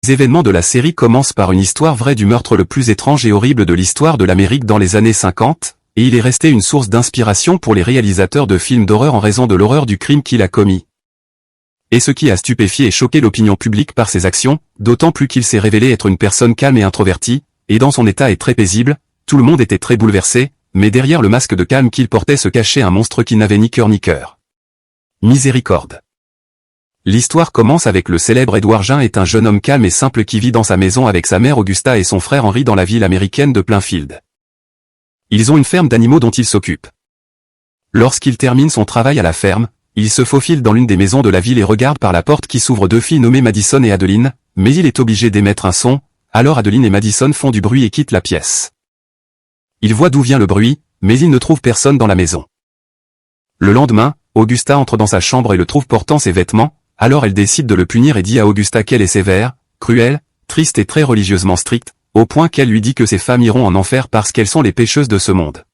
Les événements de la série commencent par une histoire vraie du meurtre le plus étrange et horrible de l'histoire de l'Amérique dans les années 50, et il est resté une source d'inspiration pour les réalisateurs de films d'horreur en raison de l'horreur du crime qu'il a commis. Et ce qui a stupéfié et choqué l'opinion publique par ses actions, d'autant plus qu'il s'est révélé être une personne calme et introvertie, et dans son état et très paisible, tout le monde était très bouleversé, mais derrière le masque de calme qu'il portait se cachait un monstre qui n'avait ni cœur ni cœur. Miséricorde. L'histoire commence avec le célèbre Edward Jean est un jeune homme calme et simple qui vit dans sa maison avec sa mère Augusta et son frère Henry dans la ville américaine de Plainfield. Ils ont une ferme d'animaux dont il s'occupe. Lorsqu'il termine son travail à la ferme, il se faufile dans l'une des maisons de la ville et regarde par la porte qui s'ouvre deux filles nommées Madison et Adeline, mais il est obligé d'émettre un son, alors Adeline et Madison font du bruit et quittent la pièce. Il voit d'où vient le bruit, mais il ne trouve personne dans la maison. Le lendemain, Augusta entre dans sa chambre et le trouve portant ses vêtements, alors elle décide de le punir et dit à Augusta qu'elle est sévère, cruelle, triste et très religieusement stricte, au point qu'elle lui dit que ses femmes iront en enfer parce qu'elles sont les pécheuses de ce monde.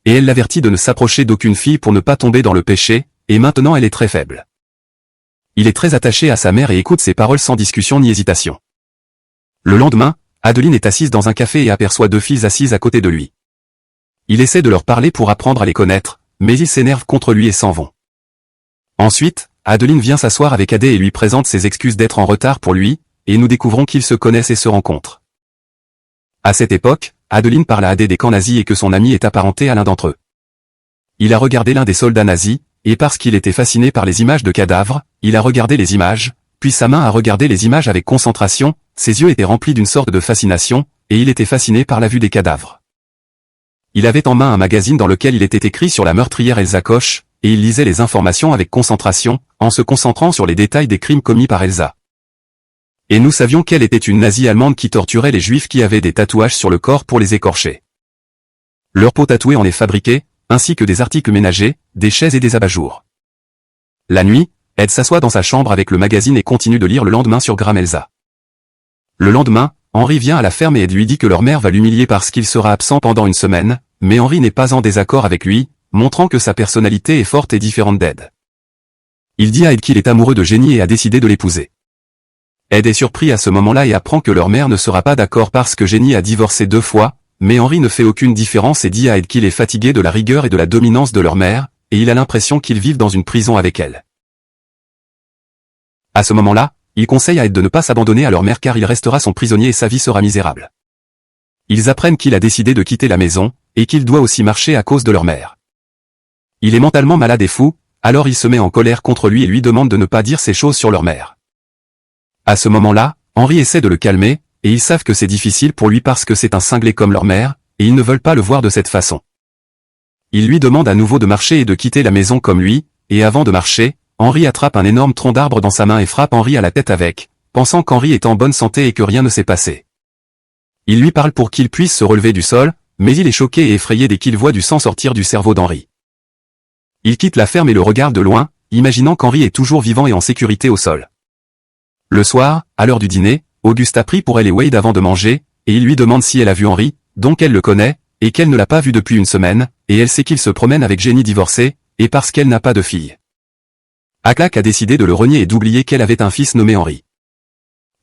Et elle l'avertit de ne s'approcher d'aucune fille pour ne pas tomber dans le péché, et maintenant elle est très faible. Il est très attaché à sa mère et écoute ses paroles sans discussion ni hésitation. Le lendemain, Adeline est assise dans un café et aperçoit deux filles assises à côté de lui. Il essaie de leur parler pour apprendre à les connaître, mais ils s'énervent contre lui et s'en vont. Ensuite, Adeline vient s'asseoir avec Adé et lui présente ses excuses d'être en retard pour lui, et nous découvrons qu'ils se connaissent et se rencontrent. À cette époque, Adeline parle à Adé des camps nazis et que son ami est apparenté à l'un d'entre eux. Il a regardé l'un des soldats nazis, et parce qu'il était fasciné par les images de cadavres, il a regardé les images, puis sa main a regardé les images avec concentration, ses yeux étaient remplis d'une sorte de fascination, et il était fasciné par la vue des cadavres. Il avait en main un magazine dans lequel il était écrit sur la meurtrière Elsa Koch, et il lisait les informations avec concentration, en se concentrant sur les détails des crimes commis par Elsa. Et nous savions qu'elle était une nazie allemande qui torturait les juifs qui avaient des tatouages sur le corps pour les écorcher. Leur peau tatouée en est fabriquée, ainsi que des articles ménagers, des chaises et des abat-jours. La nuit, Ed s'assoit dans sa chambre avec le magazine et continue de lire le lendemain sur Graham Elsa. Le lendemain, Henry vient à la ferme et Ed lui dit que leur mère va l'humilier parce qu'il sera absent pendant une semaine, mais Henry n'est pas en désaccord avec lui, montrant que sa personnalité est forte et différente d'Ed. Il dit à Ed qu'il est amoureux de Jenny et a décidé de l'épouser. Ed est surpris à ce moment-là et apprend que leur mère ne sera pas d'accord parce que Jenny a divorcé 2 fois, mais Henry ne fait aucune différence et dit à Ed qu'il est fatigué de la rigueur et de la dominance de leur mère, et il a l'impression qu'ils vivent dans une prison avec elle. À ce moment-là, il conseille à Ed de ne pas s'abandonner à leur mère car il restera son prisonnier et sa vie sera misérable. Ils apprennent qu'il a décidé de quitter la maison, et qu'il doit aussi marcher à cause de leur mère. Il est mentalement malade et fou, alors il se met en colère contre lui et lui demande de ne pas dire ces choses sur leur mère. À ce moment-là, Henry essaie de le calmer, et ils savent que c'est difficile pour lui parce que c'est un cinglé comme leur mère, et ils ne veulent pas le voir de cette façon. Il lui demande à nouveau de marcher et de quitter la maison comme lui, et avant de marcher, Henry attrape un énorme tronc d'arbre dans sa main et frappe Henry à la tête avec, pensant qu'Henry est en bonne santé et que rien ne s'est passé. Il lui parle pour qu'il puisse se relever du sol, mais il est choqué et effrayé dès qu'il voit du sang sortir du cerveau d'Henry. Il quitte la ferme et le regarde de loin, imaginant qu'Henry est toujours vivant et en sécurité au sol. Le soir, à l'heure du dîner, Augusta prie pour elle et Wade avant de manger, et il lui demande si elle a vu Henry, donc elle le connaît, et qu'elle ne l'a pas vu depuis une semaine, et elle sait qu'il se promène avec Jenny divorcée, et parce qu'elle n'a pas de fille. Aklak a décidé de le renier et d'oublier qu'elle avait un fils nommé Henry.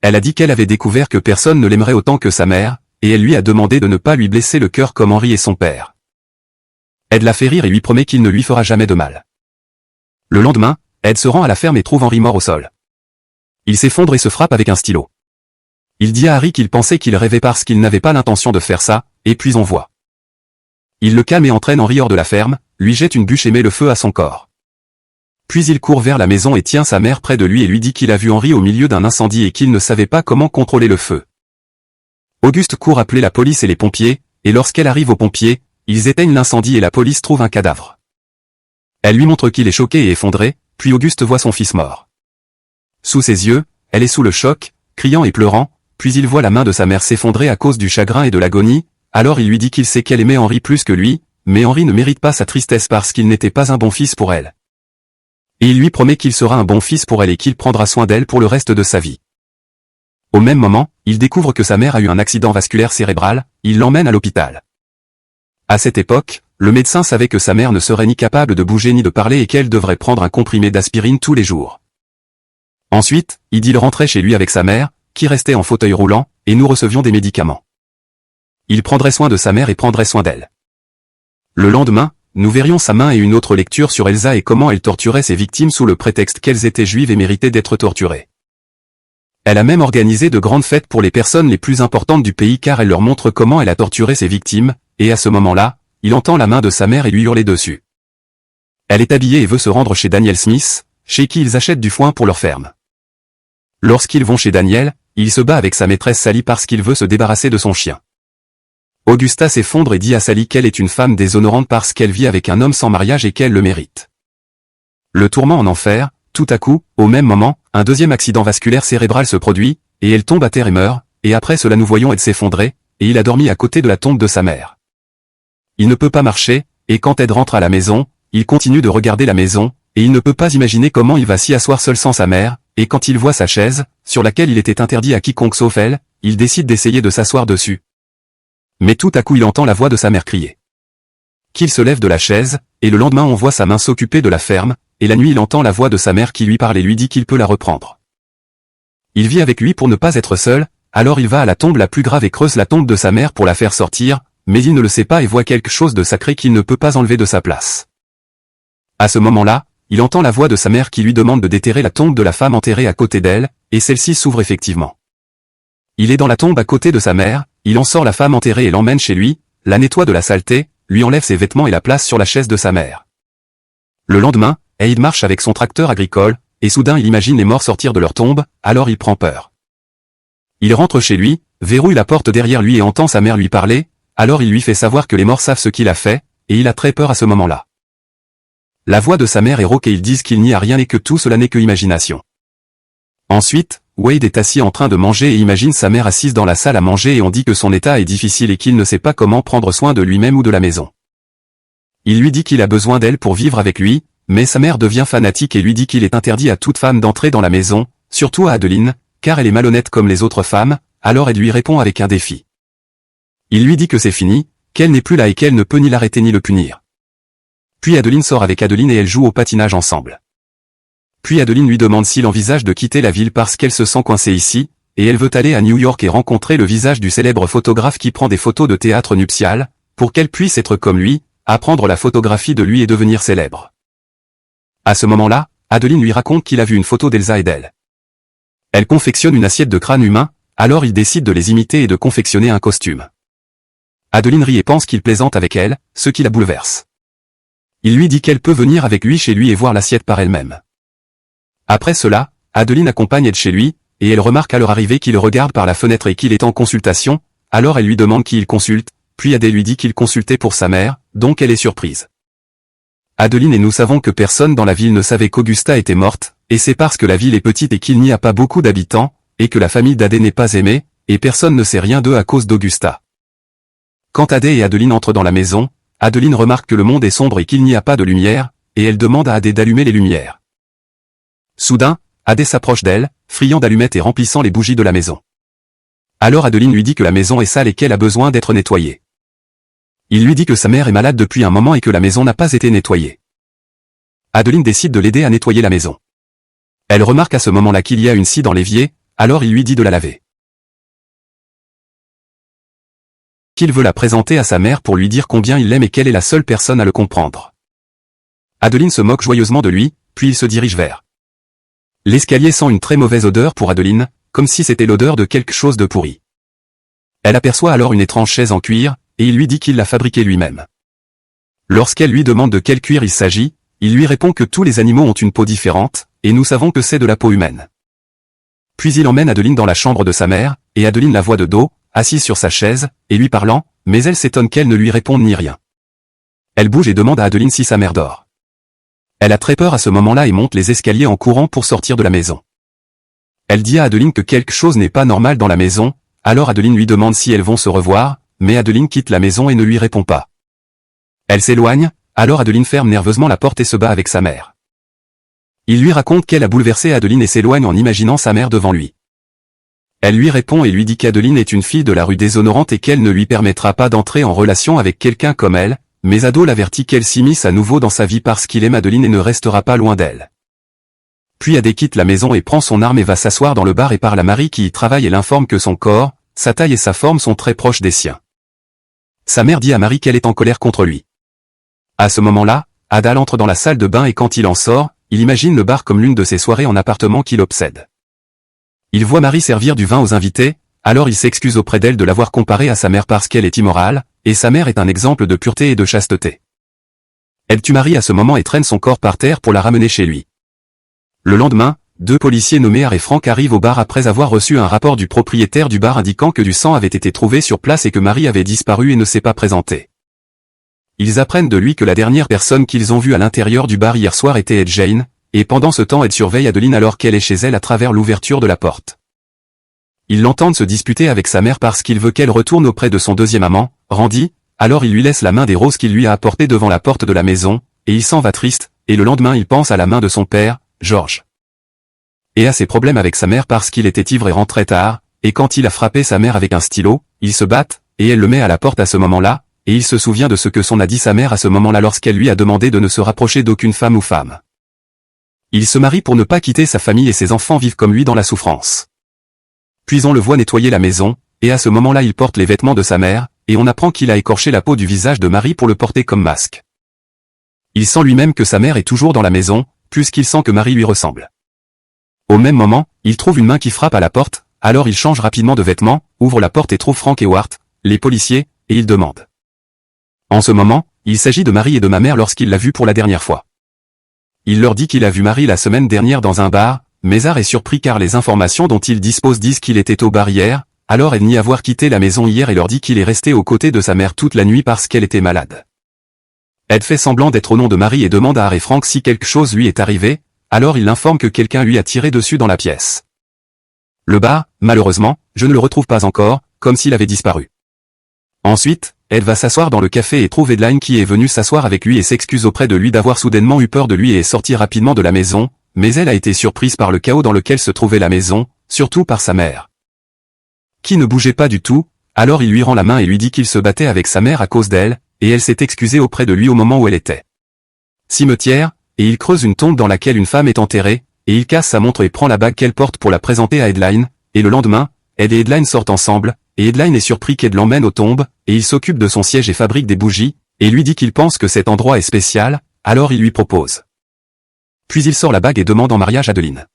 Elle a dit qu'elle avait découvert que personne ne l'aimerait autant que sa mère, et elle lui a demandé de ne pas lui blesser le cœur comme Henry et son père. Ed la fait rire et lui promet qu'il ne lui fera jamais de mal. Le lendemain, Ed se rend à la ferme et trouve Henry mort au sol. Il s'effondre et se frappe avec un stylo. Il dit à Harry qu'il pensait qu'il rêvait parce qu'il n'avait pas l'intention de faire ça, et puis on voit. Il le calme et entraîne Henry hors de la ferme, lui jette une bûche et met le feu à son corps. Puis il court vers la maison et tient sa mère près de lui et lui dit qu'il a vu Henry au milieu d'un incendie et qu'il ne savait pas comment contrôler le feu. Auguste court appeler la police et les pompiers, et lorsqu'elle arrive aux pompiers, ils éteignent l'incendie et la police trouve un cadavre. Elle lui montre qu'il est choqué et effondré, puis Auguste voit son fils mort. Sous ses yeux, elle est sous le choc, criant et pleurant, puis il voit la main de sa mère s'effondrer à cause du chagrin et de l'agonie, alors il lui dit qu'il sait qu'elle aimait Henry plus que lui, mais Henry ne mérite pas sa tristesse parce qu'il n'était pas un bon fils pour elle. Et il lui promet qu'il sera un bon fils pour elle et qu'il prendra soin d'elle pour le reste de sa vie. Au même moment, il découvre que sa mère a eu un accident vasculaire cérébral, il l'emmène à l'hôpital. À cette époque, le médecin savait que sa mère ne serait ni capable de bouger ni de parler et qu'elle devrait prendre un comprimé d'aspirine tous les jours. Ensuite, il dit rentrer chez lui avec sa mère, qui restait en fauteuil roulant, et nous recevions des médicaments. Il prendrait soin de sa mère et prendrait soin d'elle. Le lendemain, nous verrions sa main et une autre lecture sur Elsa et comment elle torturait ses victimes sous le prétexte qu'elles étaient juives et méritaient d'être torturées. Elle a même organisé de grandes fêtes pour les personnes les plus importantes du pays car elle leur montre comment elle a torturé ses victimes, et à ce moment-là, il entend la main de sa mère et lui hurler dessus. Elle est habillée et veut se rendre chez Daniel Smith, chez qui ils achètent du foin pour leur ferme. Lorsqu'ils vont chez Daniel, il se bat avec sa maîtresse Sally parce qu'il veut se débarrasser de son chien. Augusta s'effondre et dit à Sally qu'elle est une femme déshonorante parce qu'elle vit avec un homme sans mariage et qu'elle le mérite. Le tourment en enfer, tout à coup, au même moment, un deuxième accident vasculaire cérébral se produit, et elle tombe à terre et meurt, et après cela nous voyons elle s'effondrer, et il a dormi à côté de la tombe de sa mère. Il ne peut pas marcher, et quand Ed rentre à la maison, il continue de regarder la maison, et il ne peut pas imaginer comment il va s'y asseoir seul sans sa mère, et quand il voit sa chaise, sur laquelle il était interdit à quiconque sauf elle, il décide d'essayer de s'asseoir dessus. Mais tout à coup il entend la voix de sa mère crier. Qu'il se lève de la chaise, et le lendemain on voit sa main s'occuper de la ferme, et la nuit il entend la voix de sa mère qui lui parle et lui dit qu'il peut la reprendre. Il vit avec lui pour ne pas être seul, alors il va à la tombe la plus grave et creuse la tombe de sa mère pour la faire sortir, mais il ne le sait pas et voit quelque chose de sacré qu'il ne peut pas enlever de sa place. À ce moment-là, il entend la voix de sa mère qui lui demande de déterrer la tombe de la femme enterrée à côté d'elle, et celle-ci s'ouvre effectivement. Il est dans la tombe à côté de sa mère, il en sort la femme enterrée et l'emmène chez lui, la nettoie de la saleté, lui enlève ses vêtements et la place sur la chaise de sa mère. Le lendemain, Aid marche avec son tracteur agricole, et soudain il imagine les morts sortir de leur tombe, alors il prend peur. Il rentre chez lui, verrouille la porte derrière lui et entend sa mère lui parler, alors il lui fait savoir que les morts savent ce qu'il a fait, et il a très peur à ce moment-là. La voix de sa mère est rauque et ils disent qu'il n'y a rien et que tout cela n'est que imagination. Ensuite, Wade est assis en train de manger et imagine sa mère assise dans la salle à manger et on dit que son état est difficile et qu'il ne sait pas comment prendre soin de lui-même ou de la maison. Il lui dit qu'il a besoin d'elle pour vivre avec lui, mais sa mère devient fanatique et lui dit qu'il est interdit à toute femme d'entrer dans la maison, surtout à Adeline, car elle est malhonnête comme les autres femmes, alors elle lui répond avec un défi. Il lui dit que c'est fini, qu'elle n'est plus là et qu'elle ne peut ni l'arrêter ni le punir. Puis Adeline sort avec Adeline et elle joue au patinage ensemble. Puis Adeline lui demande s'il envisage de quitter la ville parce qu'elle se sent coincée ici, et elle veut aller à New York et rencontrer le visage du célèbre photographe qui prend des photos de théâtre nuptial, pour qu'elle puisse être comme lui, apprendre la photographie de lui et devenir célèbre. À ce moment-là, Adeline lui raconte qu'il a vu une photo d'Elsa et d'elle. Elle confectionne une assiette de crâne humain, alors il décide de les imiter et de confectionner un costume. Adeline rit et pense qu'il plaisante avec elle, ce qui la bouleverse. Il lui dit qu'elle peut venir avec lui chez lui et voir l'assiette par elle-même. Après cela, Adeline accompagne Ed chez lui, et elle remarque à leur arrivée qu'il regarde par la fenêtre et qu'il est en consultation, alors elle lui demande qui il consulte, puis Ed lui dit qu'il consultait pour sa mère, donc elle est surprise. Adeline et nous savons que personne dans la ville ne savait qu'Augusta était morte, et c'est parce que la ville est petite et qu'il n'y a pas beaucoup d'habitants, et que la famille d'Ade n'est pas aimée, et personne ne sait rien d'eux à cause d'Augusta. Quand Ade et Adeline entrent dans la maison, Adeline remarque que le monde est sombre et qu'il n'y a pas de lumière, et elle demande à Ade d'allumer les lumières. Soudain, Ade s'approche d'elle, friand d'allumettes et remplissant les bougies de la maison. Alors Adeline lui dit que la maison est sale et qu'elle a besoin d'être nettoyée. Il lui dit que sa mère est malade depuis un moment et que la maison n'a pas été nettoyée. Adeline décide de l'aider à nettoyer la maison. Elle remarque à ce moment-là qu'il y a une scie dans l'évier, alors il lui dit de la laver. Qu'il veut la présenter à sa mère pour lui dire combien il l'aime et qu'elle est la seule personne à le comprendre. Adeline se moque joyeusement de lui, puis il se dirige vers l'escalier sent une très mauvaise odeur pour Adeline, comme si c'était l'odeur de quelque chose de pourri. Elle aperçoit alors une étrange chaise en cuir, et il lui dit qu'il l'a fabriquée lui-même. Lorsqu'elle lui demande de quel cuir il s'agit, il lui répond que tous les animaux ont une peau différente, et nous savons que c'est de la peau humaine. Puis il emmène Adeline dans la chambre de sa mère, et Adeline la voit de dos, assise sur sa chaise, et lui parlant, mais elle s'étonne qu'elle ne lui réponde ni rien. Elle bouge et demande à Adeline si sa mère dort. Elle a très peur à ce moment-là et monte les escaliers en courant pour sortir de la maison. Elle dit à Adeline que quelque chose n'est pas normal dans la maison, alors Adeline lui demande si elles vont se revoir, mais Adeline quitte la maison et ne lui répond pas. Elle s'éloigne, alors Adeline ferme nerveusement la porte et se bat avec sa mère. Il lui raconte qu'elle a bouleversé Adeline et s'éloigne en imaginant sa mère devant lui. Elle lui répond et lui dit qu'Adeline est une fille de la rue déshonorante et qu'elle ne lui permettra pas d'entrer en relation avec quelqu'un comme elle, mais Ado l'avertit qu'elle s'immisce à nouveau dans sa vie parce qu'il aime Adeline et ne restera pas loin d'elle. Puis Ade quitte la maison et prend son arme et va s'asseoir dans le bar et parle à Marie qui y travaille et l'informe que son corps, sa taille et sa forme sont très proches des siens. Sa mère dit à Marie qu'elle est en colère contre lui. À ce moment-là, Adal entre dans la salle de bain et quand il en sort, il imagine le bar comme l'une de ses soirées en appartement qui l'obsède. Il voit Marie servir du vin aux invités, alors il s'excuse auprès d'elle de l'avoir comparée à sa mère parce qu'elle est immorale, et sa mère est un exemple de pureté et de chasteté. Elle tue Marie à ce moment et traîne son corps par terre pour la ramener chez lui. Le lendemain, 2 policiers nommés Art et Frank arrivent au bar après avoir reçu un rapport du propriétaire du bar indiquant que du sang avait été trouvé sur place et que Marie avait disparu et ne s'est pas présentée. Ils apprennent de lui que la dernière personne qu'ils ont vue à l'intérieur du bar hier soir était Ed Jane, et pendant ce temps Ed surveille Adeline alors qu'elle est chez elle à travers l'ouverture de la porte. Ils l'entendent se disputer avec sa mère parce qu'il veut qu'elle retourne auprès de son deuxième amant, Randy, alors il lui laisse la main des roses qu'il lui a apportées devant la porte de la maison, et il s'en va triste, et le lendemain il pense à la main de son père, George. Et à ses problèmes avec sa mère parce qu'il était ivre et rentrait tard, et quand il a frappé sa mère avec un stylo, ils se battent, et elle le met à la porte à ce moment-là, et il se souvient de ce que son a dit sa mère à ce moment-là lorsqu'elle lui a demandé de ne se rapprocher d'aucune femme ou femme. Il se marie pour ne pas quitter sa famille et ses enfants vivent comme lui dans la souffrance. Puis on le voit nettoyer la maison, et à ce moment-là il porte les vêtements de sa mère, et on apprend qu'il a écorché la peau du visage de Marie pour le porter comme masque. Il sent lui-même que sa mère est toujours dans la maison, puisqu'il sent que Marie lui ressemble. Au même moment, il trouve une main qui frappe à la porte, alors il change rapidement de vêtements, ouvre la porte et trouve Frank et Wart, les policiers, et il demande. En ce moment, il s'agit de Marie et de ma mère lorsqu'il l'a vue pour la dernière fois. Il leur dit qu'il a vu Marie la semaine dernière dans un bar, mais Art est surpris car les informations dont il dispose disent qu'il était au bar hier, alors elle nie avoir quitté la maison hier et leur dit qu'il est resté aux côtés de sa mère toute la nuit parce qu'elle était malade. Ed fait semblant d'être au nom de Marie et demande à Art et Frank si quelque chose lui est arrivé, alors il l'informe que quelqu'un lui a tiré dessus dans la pièce. Le bar, malheureusement, je ne le retrouve pas encore, comme s'il avait disparu. Ensuite, Ed va s'asseoir dans le café et trouve Adeline qui est venue s'asseoir avec lui et s'excuse auprès de lui d'avoir soudainement eu peur de lui et est sortie rapidement de la maison, mais elle a été surprise par le chaos dans lequel se trouvait la maison, surtout par sa mère. Qui ne bougeait pas du tout, alors il lui rend la main et lui dit qu'il se battait avec sa mère à cause d'elle, et elle s'est excusée auprès de lui au moment où elle était. Cimetière, et il creuse une tombe dans laquelle une femme est enterrée, et il casse sa montre et prend la bague qu'elle porte pour la présenter à Adeline, et le lendemain, Ed et Adeline sortent ensemble, et Adeline est surpris qu'Ed l'emmène aux tombes, et il s'occupe de son siège et fabrique des bougies, et lui dit qu'il pense que cet endroit est spécial, alors il lui propose. Puis il sort la bague et demande en mariage Adeline.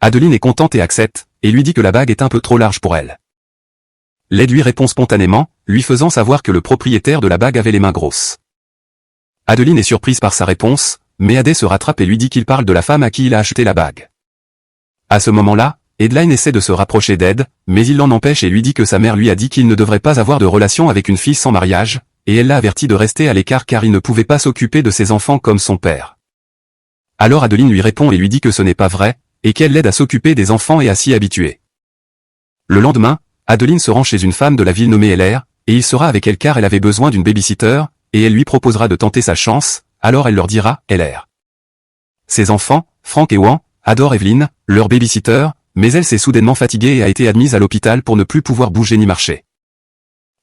Adeline est contente et accepte, et lui dit que la bague est un peu trop large pour elle. Ed lui répond spontanément, lui faisant savoir que le propriétaire de la bague avait les mains grosses. Adeline est surprise par sa réponse, mais Ade se rattrape et lui dit qu'il parle de la femme à qui il a acheté la bague. À ce moment-là, Adeline essaie de se rapprocher d'Ed, mais il l'en empêche et lui dit que sa mère lui a dit qu'il ne devrait pas avoir de relation avec une fille sans mariage, et elle l'a averti de rester à l'écart car il ne pouvait pas s'occuper de ses enfants comme son père. Alors Adeline lui répond et lui dit que ce n'est pas vrai, et qu'elle l'aide à s'occuper des enfants et à s'y habituer. Le lendemain, Adeline se rend chez une femme de la ville nommée LR, et il sera avec elle car elle avait besoin d'une babysitter, et elle lui proposera de tenter sa chance, alors elle leur dira « LR ». Ses enfants, Frank et Wan, adorent Evelyn, leur babysitter, mais elle s'est soudainement fatiguée et a été admise à l'hôpital pour ne plus pouvoir bouger ni marcher.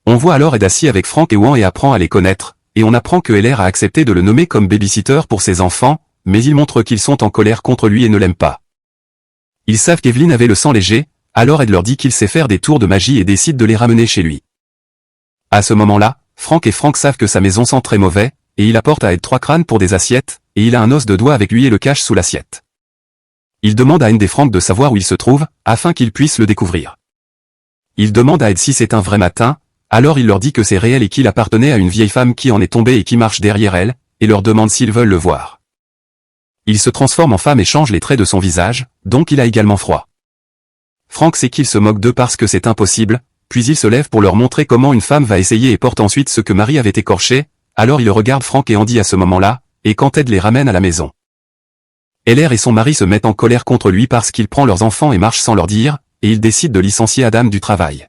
On voit alors Ed assis avec Frank et Wan et apprend à les connaître, et on apprend que LR a accepté de le nommer comme babysitter pour ses enfants, mais il montre qu'ils sont en colère contre lui et ne l'aiment pas. Ils savent qu'Evelyn avait le sang léger, alors Ed leur dit qu'il sait faire des tours de magie et décide de les ramener chez lui. À ce moment-là, Frank et Frank savent que sa maison sent très mauvais, et il apporte à Ed 3 crânes pour des assiettes, et il a un os de doigt avec lui et le cache sous l'assiette. Il demande à Ed et Frank de savoir où il se trouve, afin qu'ils puissent le découvrir. Il demande à Ed si c'est un vrai matin, alors il leur dit que c'est réel et qu'il appartenait à une vieille femme qui en est tombée et qui marche derrière elle, et leur demande s'ils veulent le voir. Il se transforme en femme et change les traits de son visage, donc il a également froid. Frank sait qu'il se moque d'eux parce que c'est impossible, puis il se lève pour leur montrer comment une femme va essayer et porte ensuite ce que Marie avait écorché, alors il regarde Frank et Andy à ce moment-là, et quand Ed les ramène à la maison. LR et son mari se mettent en colère contre lui parce qu'il prend leurs enfants et marche sans leur dire, et ils décident de licencier Adam du travail.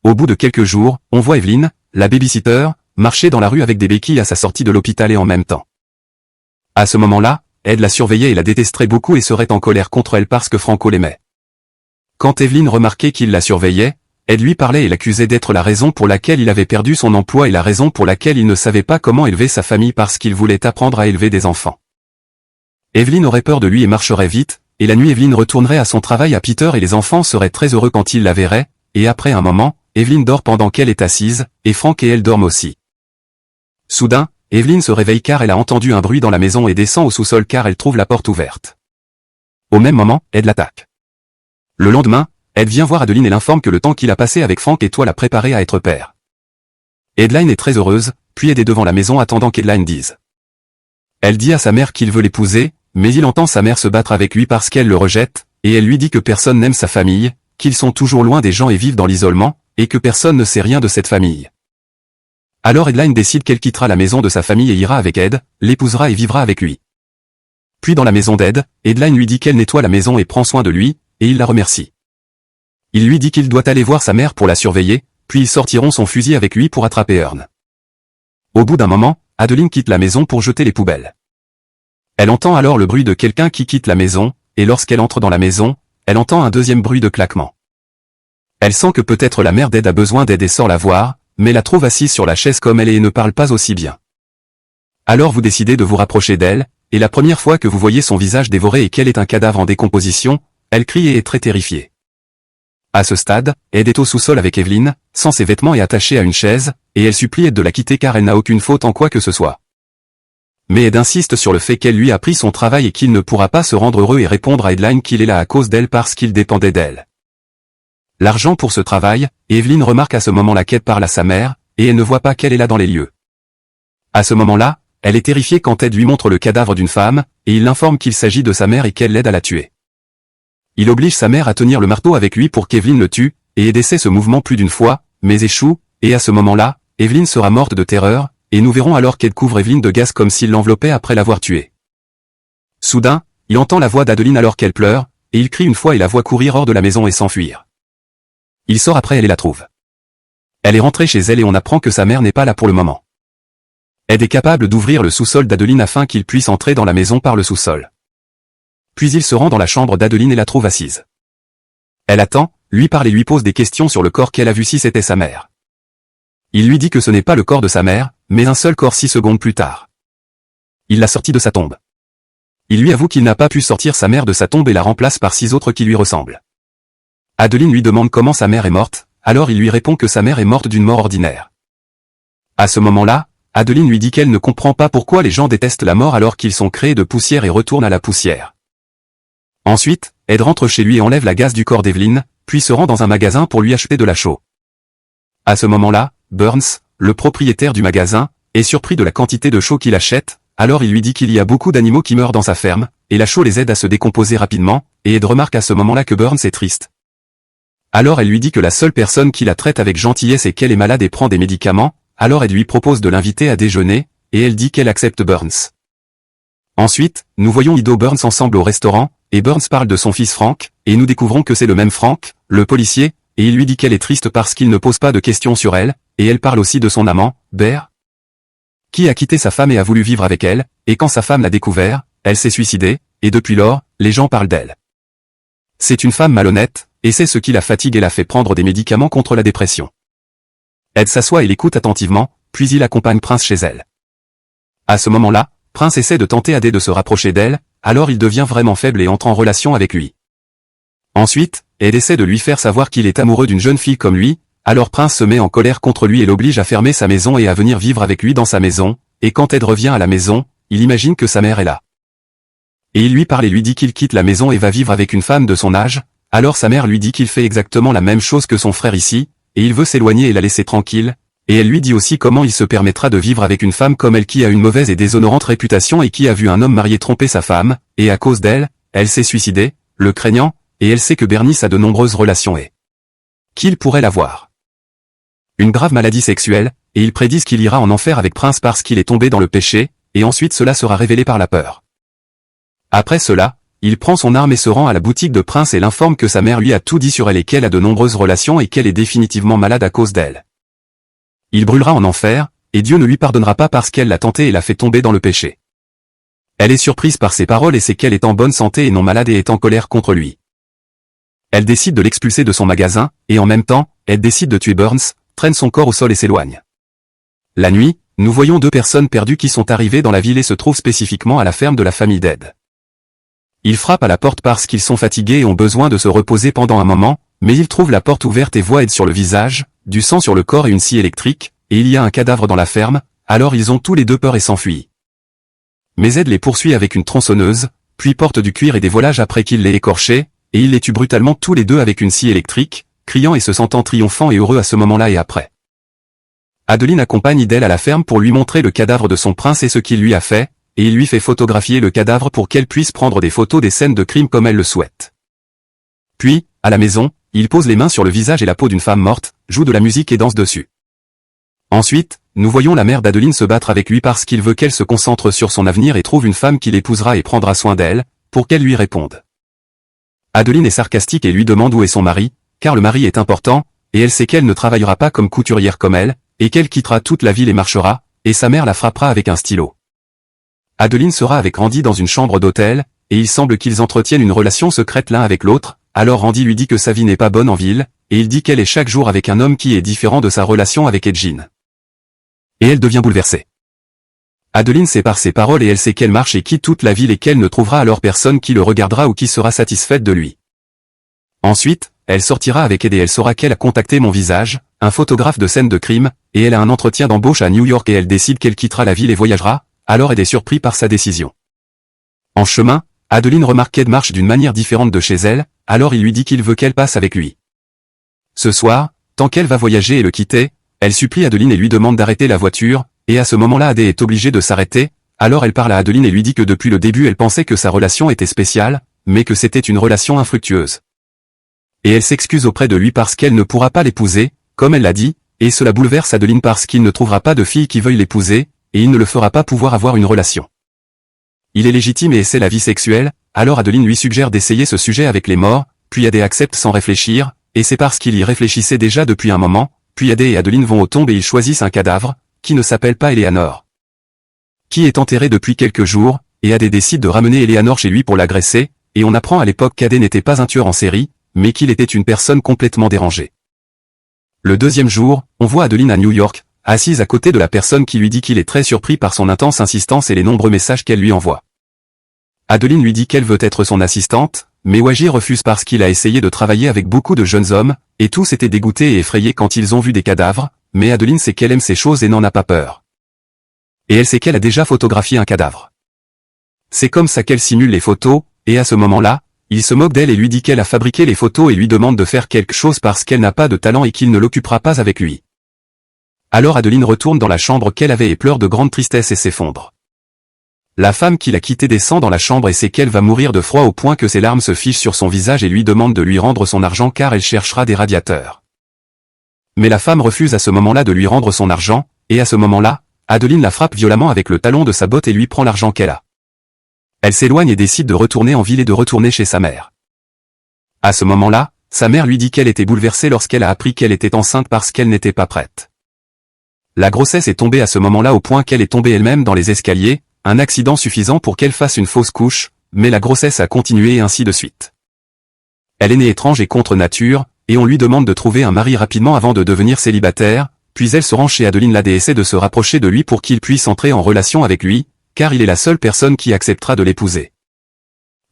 Au bout de quelques jours, on voit Evelyn, la babysitter, marcher dans la rue avec des béquilles à sa sortie de l'hôpital et en même temps. À ce moment-là, Ed la surveillait et la détesterait beaucoup et serait en colère contre elle parce que Franco l'aimait. Quand Evelyn remarquait qu'il la surveillait, Ed lui parlait et l'accusait d'être la raison pour laquelle il avait perdu son emploi et la raison pour laquelle il ne savait pas comment élever sa famille parce qu'il voulait apprendre à élever des enfants. Evelyn aurait peur de lui et marcherait vite, et la nuit Evelyn retournerait à son travail à Peter et les enfants seraient très heureux quand ils la verraient, et après un moment, Evelyn dort pendant qu'elle est assise, et Frank et elle dorment aussi. Soudain, Evelyn se réveille car elle a entendu un bruit dans la maison et descend au sous-sol car elle trouve la porte ouverte. Au même moment, Ed l'attaque. Le lendemain, Ed vient voir Adeline et l'informe que le temps qu'il a passé avec Frank et toi l'a préparé à être père. Adeline est très heureuse, puis Ed est devant la maison attendant qu'Adeline dise. Elle dit à sa mère qu'il veut l'épouser, mais il entend sa mère se battre avec lui parce qu'elle le rejette, et elle lui dit que personne n'aime sa famille, qu'ils sont toujours loin des gens et vivent dans l'isolement, et que personne ne sait rien de cette famille. Alors Adeline décide qu'elle quittera la maison de sa famille et ira avec Ed, l'épousera et vivra avec lui. Puis dans la maison d'Ed, Adeline lui dit qu'elle nettoie la maison et prend soin de lui, et il la remercie. Il lui dit qu'il doit aller voir sa mère pour la surveiller, puis ils sortiront son fusil avec lui pour attraper Earn. Au bout d'un moment, Adeline quitte la maison pour jeter les poubelles. Elle entend alors le bruit de quelqu'un qui quitte la maison, et lorsqu'elle entre dans la maison, elle entend un deuxième bruit de claquement. Elle sent que peut-être la mère d'Ed a besoin d'aide et sort la voir, mais la trouve assise sur la chaise comme elle est et ne parle pas aussi bien. Alors vous décidez de vous rapprocher d'elle, et la première fois que vous voyez son visage dévoré et qu'elle est un cadavre en décomposition, elle crie et est très terrifiée. À ce stade, Ed est au sous-sol avec Evelyn, sans ses vêtements et attachée à une chaise, et elle supplie Ed de la quitter car elle n'a aucune faute en quoi que ce soit. Mais Ed insiste sur le fait qu'elle lui a pris son travail et qu'il ne pourra pas se rendre heureux et répondre à Adeline qu'il est là à cause d'elle parce qu'il dépendait d'elle. L'argent pour ce travail, Evelyn remarque à ce moment-là qu'Ed parle à sa mère, et elle ne voit pas qu'elle est là dans les lieux. À ce moment-là, elle est terrifiée quand Ed lui montre le cadavre d'une femme, et il l'informe qu'il s'agit de sa mère et qu'elle l'aide à la tuer. Il oblige sa mère à tenir le marteau avec lui pour qu'Evelyn le tue, et Ed essaie ce mouvement plus d'une fois, mais échoue, et à ce moment-là, Evelyn sera morte de terreur, et nous verrons alors qu'Ed couvre Evelyn de gaz comme s'il l'enveloppait après l'avoir tuée. Soudain, il entend la voix d'Adeline alors qu'elle pleure, et il crie une fois et la voit courir hors de la maison et s'enfuir. Il sort après elle et la trouve. Elle est rentrée chez elle et on apprend que sa mère n'est pas là pour le moment. Ed est capable d'ouvrir le sous-sol d'Adeline afin qu'il puisse entrer dans la maison par le sous-sol. Puis il se rend dans la chambre d'Adeline et la trouve assise. Elle attend, lui parle et lui pose des questions sur le corps qu'elle a vu si c'était sa mère. Il lui dit que ce n'est pas le corps de sa mère, mais un seul corps 6 secondes plus tard. Il l'a sorti de sa tombe. Il lui avoue qu'il n'a pas pu sortir sa mère de sa tombe et la remplace par 6 autres qui lui ressemblent. Adeline lui demande comment sa mère est morte, alors il lui répond que sa mère est morte d'une mort ordinaire. À ce moment-là, Adeline lui dit qu'elle ne comprend pas pourquoi les gens détestent la mort alors qu'ils sont créés de poussière et retournent à la poussière. Ensuite, Ed rentre chez lui et enlève la gaze du corps d'Evelyn, puis se rend dans un magasin pour lui acheter de la chaux. À ce moment-là, Burns, le propriétaire du magasin, est surpris de la quantité de chaux qu'il achète, alors il lui dit qu'il y a beaucoup d'animaux qui meurent dans sa ferme, et la chaux les aide à se décomposer rapidement, et Ed remarque à ce moment-là que Burns est triste. Alors elle lui dit que la seule personne qui la traite avec gentillesse est qu'elle est malade et prend des médicaments, alors elle lui propose de l'inviter à déjeuner, et elle dit qu'elle accepte Burns. Ensuite, nous voyons Ido Burns ensemble au restaurant, et Burns parle de son fils Frank, et nous découvrons que c'est le même Frank, le policier, et il lui dit qu'elle est triste parce qu'il ne pose pas de questions sur elle, et elle parle aussi de son amant, Bear, qui a quitté sa femme et a voulu vivre avec elle, et quand sa femme l'a découvert, elle s'est suicidée, et depuis lors, les gens parlent d'elle. C'est une femme malhonnête, et c'est ce qui la fatigue et la fait prendre des médicaments contre la dépression. Ed s'assoit et l'écoute attentivement, puis il accompagne Prince chez elle. À ce moment-là, Prince essaie de tenter Ed de se rapprocher d'elle, alors il devient vraiment faible et entre en relation avec lui. Ensuite, Ed essaie de lui faire savoir qu'il est amoureux d'une jeune fille comme lui, alors Prince se met en colère contre lui et l'oblige à fermer sa maison et à venir vivre avec lui dans sa maison, et quand Ed revient à la maison, il imagine que sa mère est là. Et il lui parle et lui dit qu'il quitte la maison et va vivre avec une femme de son âge, alors sa mère lui dit qu'il fait exactement la même chose que son frère ici, et il veut s'éloigner et la laisser tranquille, et elle lui dit aussi comment il se permettra de vivre avec une femme comme elle qui a une mauvaise et déshonorante réputation et qui a vu un homme marié tromper sa femme, et à cause d'elle, elle s'est suicidée, le craignant, et elle sait que Bernice a de nombreuses relations et qu'il pourrait l'avoir. Une grave maladie sexuelle, et ils prédisent qu'il ira en enfer avec Prince parce qu'il est tombé dans le péché, et ensuite cela sera révélé par la peur. Après cela, il prend son arme et se rend à la boutique de Prince et l'informe que sa mère lui a tout dit sur elle et qu'elle a de nombreuses relations et qu'elle est définitivement malade à cause d'elle. Il brûlera en enfer, et Dieu ne lui pardonnera pas parce qu'elle l'a tenté et l'a fait tomber dans le péché. Elle est surprise par ses paroles et sait qu'elle est en bonne santé et non malade et est en colère contre lui. Elle décide de l'expulser de son magasin, et en même temps, elle décide de tuer Burns, traîne son corps au sol et s'éloigne. La nuit, nous voyons 2 personnes perdues qui sont arrivées dans la ville et se trouvent spécifiquement à la ferme de la famille d'Ed. Ils frappent à la porte parce qu'ils sont fatigués et ont besoin de se reposer pendant un moment, mais ils trouvent la porte ouverte et voient Ed sur le visage, du sang sur le corps et une scie électrique, et il y a un cadavre dans la ferme, alors ils ont tous les deux peur et s'enfuient. Mais Ed les poursuit avec une tronçonneuse, puis porte du cuir et des voilages après qu'il l'ait écorché, et il les tue brutalement tous les deux avec une scie électrique, criant et se sentant triomphant et heureux à ce moment-là et après. Adeline accompagne Idel à la ferme pour lui montrer le cadavre de son prince et ce qu'il lui a fait, et il lui fait photographier le cadavre pour qu'elle puisse prendre des photos des scènes de crime comme elle le souhaite. Puis, à la maison, il pose les mains sur le visage et la peau d'une femme morte, joue de la musique et danse dessus. Ensuite, nous voyons la mère d'Adeline se battre avec lui parce qu'il veut qu'elle se concentre sur son avenir et trouve une femme qui l'épousera et prendra soin d'elle, pour qu'elle lui réponde. Adeline est sarcastique et lui demande où est son mari, car le mari est important, et elle sait qu'elle ne travaillera pas comme couturière comme elle, et qu'elle quittera toute la ville et marchera, et sa mère la frappera avec un stylo. Adeline sera avec Randy dans une chambre d'hôtel, et il semble qu'ils entretiennent une relation secrète l'un avec l'autre, alors Randy lui dit que sa vie n'est pas bonne en ville, et il dit qu'elle est chaque jour avec un homme qui est différent de sa relation avec Edgine. Et elle devient bouleversée. Adeline sait par ses paroles et elle sait qu'elle marche et quitte toute la ville et qu'elle ne trouvera alors personne qui le regardera ou qui sera satisfaite de lui. Ensuite, elle sortira avec Ed et elle saura qu'elle a contacté Mon Visage, un photographe de scènes de crime, et elle a un entretien d'embauche à New York et elle décide qu'elle quittera la ville et voyagera, alors Ed est surpris par sa décision. En chemin, Adeline remarque qu'Ed marche d'une manière différente de chez elle, alors il lui dit qu'il veut qu'elle passe avec lui. Ce soir, tant qu'elle va voyager et le quitter, elle supplie Adeline et lui demande d'arrêter la voiture, et à ce moment-là Ed est obligé de s'arrêter, alors elle parle à Adeline et lui dit que depuis le début elle pensait que sa relation était spéciale, mais que c'était une relation infructueuse. Et elle s'excuse auprès de lui parce qu'elle ne pourra pas l'épouser, comme elle l'a dit, et cela bouleverse Adeline parce qu'il ne trouvera pas de fille qui veuille l'épouser, et il ne le fera pas pouvoir avoir une relation. Il est légitime et essaie la vie sexuelle, alors Adeline lui suggère d'essayer ce sujet avec les morts, puis Ed accepte sans réfléchir, et c'est parce qu'il y réfléchissait déjà depuis un moment, puis Ed et Adeline vont aux tombes et ils choisissent un cadavre, qui ne s'appelle pas Eleanor. Qui est enterré depuis quelques jours, et Ed décide de ramener Eleanor chez lui pour l'agresser, et on apprend à l'époque qu'Ed n'était pas un tueur en série, mais qu'il était une personne complètement dérangée. Le deuxième jour, on voit Adeline à New York, assise à côté de la personne qui lui dit qu'il est très surpris par son intense insistance et les nombreux messages qu'elle lui envoie. Adeline lui dit qu'elle veut être son assistante, mais Wajir refuse parce qu'il a essayé de travailler avec beaucoup de jeunes hommes, et tous étaient dégoûtés et effrayés quand ils ont vu des cadavres, mais Adeline sait qu'elle aime ces choses et n'en a pas peur. Et elle sait qu'elle a déjà photographié un cadavre. C'est comme ça qu'elle simule les photos, et à ce moment-là, il se moque d'elle et lui dit qu'elle a fabriqué les photos et lui demande de faire quelque chose parce qu'elle n'a pas de talent et qu'il ne l'occupera pas avec lui. Alors Adeline retourne dans la chambre qu'elle avait et pleure de grande tristesse et s'effondre. La femme qui l'a quittée descend dans la chambre et sait qu'elle va mourir de froid au point que ses larmes se fichent sur son visage et lui demande de lui rendre son argent car elle cherchera des radiateurs. Mais la femme refuse à ce moment-là de lui rendre son argent, et à ce moment-là, Adeline la frappe violemment avec le talon de sa botte et lui prend l'argent qu'elle a. Elle s'éloigne et décide de retourner en ville et de retourner chez sa mère. À ce moment-là, sa mère lui dit qu'elle était bouleversée lorsqu'elle a appris qu'elle était enceinte parce qu'elle n'était pas prête. La grossesse est tombée à ce moment-là au point qu'elle est tombée elle-même dans les escaliers, un accident suffisant pour qu'elle fasse une fausse couche, mais la grossesse a continué et ainsi de suite. Elle est née étrange et contre nature, et on lui demande de trouver un mari rapidement avant de devenir célibataire, puis elle se rend chez Adeline Lade et essaie de se rapprocher de lui pour qu'il puisse entrer en relation avec lui, car il est la seule personne qui acceptera de l'épouser.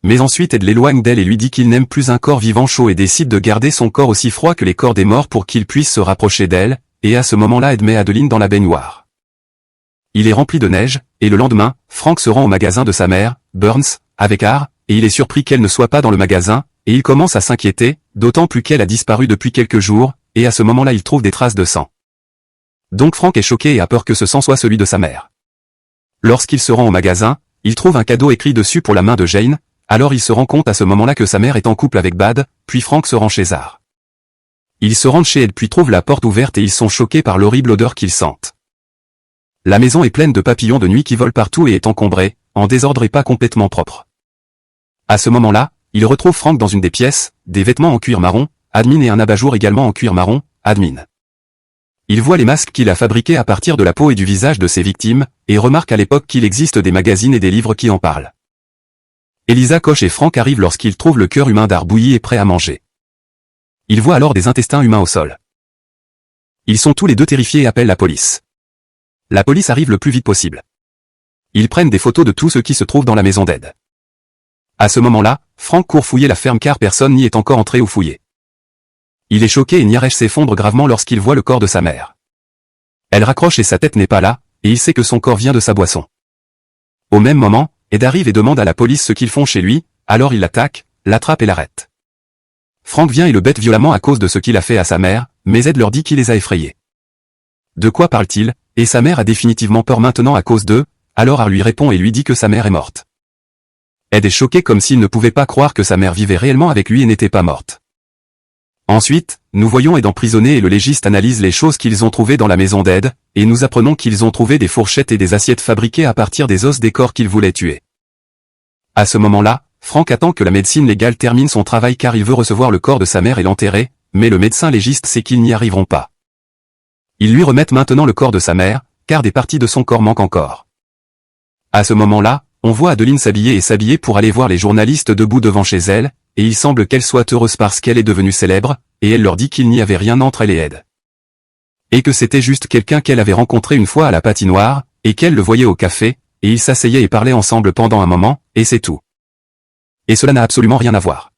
Mais ensuite Ed l'éloigne d'elle et lui dit qu'il n'aime plus un corps vivant chaud et décide de garder son corps aussi froid que les corps des morts pour qu'il puisse se rapprocher d'elle, et à ce moment-là Ed met Adeline dans la baignoire. Il est rempli de neige, et le lendemain, Frank se rend au magasin de sa mère, Burns, avec Har, et il est surpris qu'elle ne soit pas dans le magasin, et il commence à s'inquiéter, d'autant plus qu'elle a disparu depuis quelques jours, et à ce moment-là il trouve des traces de sang. Donc Frank est choqué et a peur que ce sang soit celui de sa mère. Lorsqu'il se rend au magasin, il trouve un cadeau écrit dessus pour la main de Jane, alors il se rend compte à ce moment-là que sa mère est en couple avec Bad, puis Frank se rend chez Har. Ils se rendent chez elle puis trouvent la porte ouverte et ils sont choqués par l'horrible odeur qu'ils sentent. La maison est pleine de papillons de nuit qui volent partout et est encombrée, en désordre et pas complètement propre. À ce moment-là, il retrouve Frank dans une des pièces, des vêtements en cuir marron, Admin et un abat-jour également en cuir marron, Admin. Il voit les masques qu'il a fabriqués à partir de la peau et du visage de ses victimes, et remarque à l'époque qu'il existe des magazines et des livres qui en parlent. Elisa Koch et Frank arrivent lorsqu'ils trouvent le cœur humain d'Ar bouilli et prêt à manger. Ils voient alors des intestins humains au sol. Ils sont tous les deux terrifiés et appellent la police. La police arrive le plus vite possible. Ils prennent des photos de tout ce qui se trouve dans la maison d'Ed. À ce moment-là, Frank court fouiller la ferme car personne n'y est encore entré ou fouillé. Il est choqué et Niaresh s'effondre gravement lorsqu'il voit le corps de sa mère. Elle raccroche et sa tête n'est pas là, et il sait que son corps vient de sa boisson. Au même moment, Ed arrive et demande à la police ce qu'ils font chez lui, alors il l'attaque, l'attrape et l'arrête. Frank vient et le bête violemment à cause de ce qu'il a fait à sa mère, mais Ed leur dit qu'il les a effrayés. De quoi parle-t-il? Et sa mère a définitivement peur maintenant à cause d'eux, alors Ar lui répond et lui dit que sa mère est morte. Ed est choqué comme s'il ne pouvait pas croire que sa mère vivait réellement avec lui et n'était pas morte. Ensuite, nous voyons Ed emprisonné et le légiste analyse les choses qu'ils ont trouvées dans la maison d'Ed, et nous apprenons qu'ils ont trouvé des fourchettes et des assiettes fabriquées à partir des os des corps qu'ils voulaient tuer. À ce moment-là, Frank attend que la médecine légale termine son travail car il veut recevoir le corps de sa mère et l'enterrer, mais le médecin légiste sait qu'ils n'y arriveront pas. Ils lui remettent maintenant le corps de sa mère, car des parties de son corps manquent encore. À ce moment-là, on voit Adeline s'habiller pour aller voir les journalistes debout devant chez elle, et il semble qu'elle soit heureuse parce qu'elle est devenue célèbre, et elle leur dit qu'il n'y avait rien entre elle et Ed. Et que c'était juste quelqu'un qu'elle avait rencontré une fois à la patinoire, et qu'elle le voyait au café, et ils s'asseyaient et parlaient ensemble pendant un moment, et c'est tout. Et cela n'a absolument rien à voir.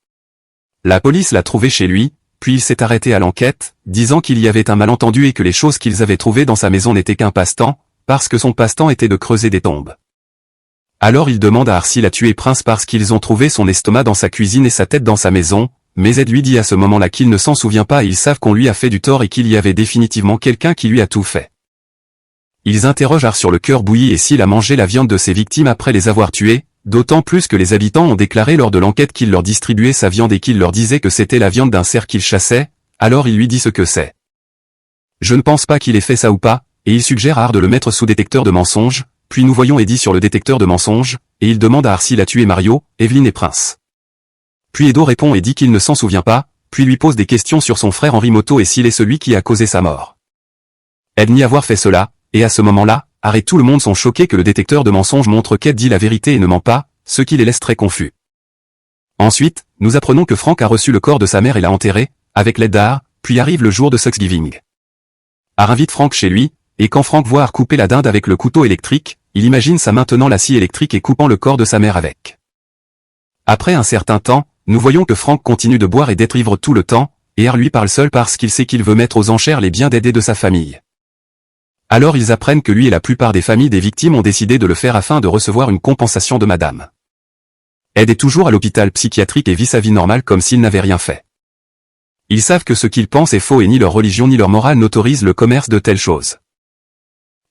La police l'a trouvé chez lui, puis il s'est arrêté à l'enquête, disant qu'il y avait un malentendu et que les choses qu'ils avaient trouvées dans sa maison n'étaient qu'un passe-temps, parce que son passe-temps était de creuser des tombes. Alors il demande à Ar s'il a tué Prince parce qu'ils ont trouvé son estomac dans sa cuisine et sa tête dans sa maison, mais Ed lui dit à ce moment-là qu'il ne s'en souvient pas et ils savent qu'on lui a fait du tort et qu'il y avait définitivement quelqu'un qui lui a tout fait. Ils interrogent Ar sur le cœur bouilli et s'il a mangé la viande de ses victimes après les avoir tuées, d'autant plus que les habitants ont déclaré lors de l'enquête qu'il leur distribuait sa viande et qu'il leur disait que c'était la viande d'un cerf qu'il chassait, alors il lui dit ce que c'est. Je ne pense pas qu'il ait fait ça ou pas, et il suggère à Ar de le mettre sous détecteur de mensonges, puis nous voyons Eddie sur le détecteur de mensonges, et il demande à Ar s'il a tué Mario, Evelyn et Prince. Puis Edo répond et dit qu'il ne s'en souvient pas, puis lui pose des questions sur son frère Henri Moto et s'il est celui qui a causé sa mort. Ed nie avoir fait cela, et à ce moment-là, Ar et tout le monde sont choqués que le détecteur de mensonges montre qu'Ed dit la vérité et ne ment pas, ce qui les laisse très confus. Ensuite, nous apprenons que Frank a reçu le corps de sa mère et l'a enterré, avec l'aide d'Ar, puis arrive le jour de Thanksgiving. Ar invite Frank chez lui, et quand Frank voit Ar couper la dinde avec le couteau électrique, il imagine ça maintenant la scie électrique et coupant le corps de sa mère avec. Après un certain temps, nous voyons que Frank continue de boire et d'être ivre tout le temps, et Ar lui parle seul parce qu'il sait qu'il veut mettre aux enchères les biens d'Ed et de sa famille. Alors ils apprennent que lui et la plupart des familles des victimes ont décidé de le faire afin de recevoir une compensation de madame. Ed est toujours à l'hôpital psychiatrique et vit sa vie normale comme s'il n'avait rien fait. Ils savent que ce qu'ils pensent est faux et ni leur religion ni leur morale n'autorisent le commerce de telles choses.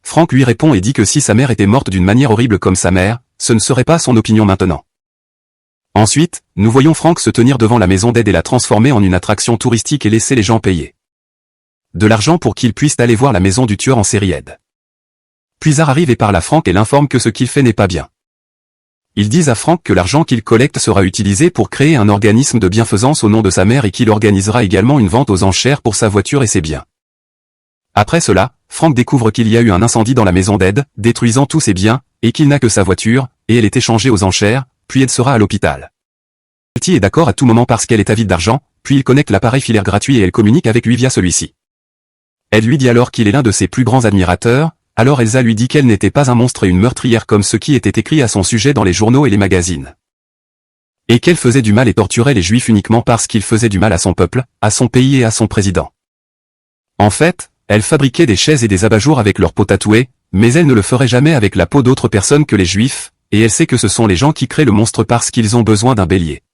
Frank lui répond et dit que si sa mère était morte d'une manière horrible comme sa mère, ce ne serait pas son opinion maintenant. Ensuite, nous voyons Frank se tenir devant la maison d'Ed et la transformer en une attraction touristique et laisser les gens payer de l'argent pour qu'ils puissent aller voir la maison du tueur en série Ed. Puis Ar arrive et parle à Frank et l'informe que ce qu'il fait n'est pas bien. Ils disent à Frank que l'argent qu'il collecte sera utilisé pour créer un organisme de bienfaisance au nom de sa mère et qu'il organisera également une vente aux enchères pour sa voiture et ses biens. Après cela, Frank découvre qu'il y a eu un incendie dans la maison d'Ed, détruisant tous ses biens, et qu'il n'a que sa voiture, et elle est échangée aux enchères, puis Ed sera à l'hôpital. Salty est d'accord à tout moment parce qu'elle est avide d'argent, puis il connecte l'appareil filaire gratuit et elle communique avec lui via celui-ci. Ed lui dit alors qu'il est l'un de ses plus grands admirateurs, alors Elsa lui dit qu'elle n'était pas un monstre et une meurtrière comme ce qui était écrit à son sujet dans les journaux et les magazines. Et qu'elle faisait du mal et torturait les Juifs uniquement parce qu'ils faisaient du mal à son peuple, à son pays et à son président. En fait, elle fabriquait des chaises et des abat-jours avec leur peau tatouée, mais elle ne le ferait jamais avec la peau d'autres personnes que les Juifs, et elle sait que ce sont les gens qui créent le monstre parce qu'ils ont besoin d'un bélier.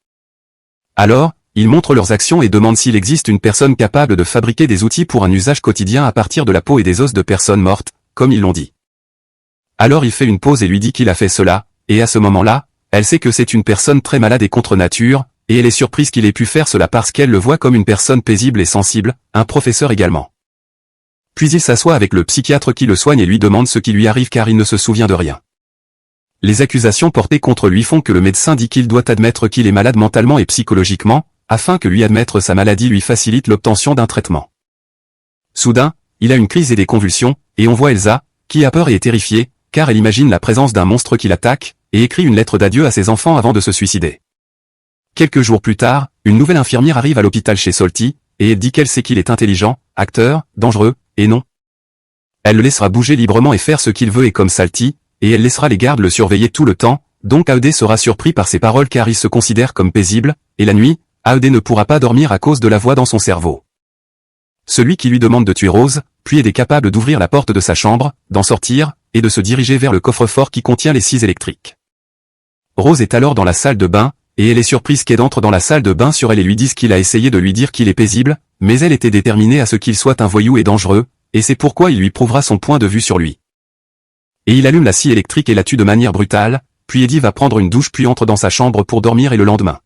Alors, ils montrent leurs actions et demandent s'il existe une personne capable de fabriquer des outils pour un usage quotidien à partir de la peau et des os de personnes mortes, comme ils l'ont dit. Alors il fait une pause et lui dit qu'il a fait cela, et à ce moment-là, elle sait que c'est une personne très malade et contre nature, et elle est surprise qu'il ait pu faire cela parce qu'elle le voit comme une personne paisible et sensible, un professeur également. Puis il s'assoit avec le psychiatre qui le soigne et lui demande ce qui lui arrive car il ne se souvient de rien. Les accusations portées contre lui font que le médecin dit qu'il doit admettre qu'il est malade mentalement et psychologiquement, afin que lui admettre sa maladie lui facilite l'obtention d'un traitement. Soudain, il a une crise et des convulsions, et on voit Elsa, qui a peur et est terrifiée, car elle imagine la présence d'un monstre qui l'attaque, et écrit une lettre d'adieu à ses enfants avant de se suicider. Quelques jours plus tard, une nouvelle infirmière arrive à l'hôpital chez Salty, et elle dit qu'elle sait qu'il est intelligent, acteur, dangereux, et non. Elle le laissera bouger librement et faire ce qu'il veut et comme Salty, et elle laissera les gardes le surveiller tout le temps, donc Aed sera surpris par ses paroles car il se considère comme paisible, et la nuit, Aed ne pourra pas dormir à cause de la voix dans son cerveau. Celui qui lui demande de tuer Rose, puis est capable d'ouvrir la porte de sa chambre, d'en sortir, et de se diriger vers le coffre-fort qui contient les scies électriques. Rose est alors dans la salle de bain, et elle est surprise qu'Ed entre dans la salle de bain sur elle et lui dise qu'il a essayé de lui dire qu'il est paisible, mais elle était déterminée à ce qu'il soit un voyou et dangereux, et c'est pourquoi il lui prouvera son point de vue sur lui. Et il allume la scie électrique et la tue de manière brutale, puis Eddie va prendre une douche puis entre dans sa chambre pour dormir et le lendemain.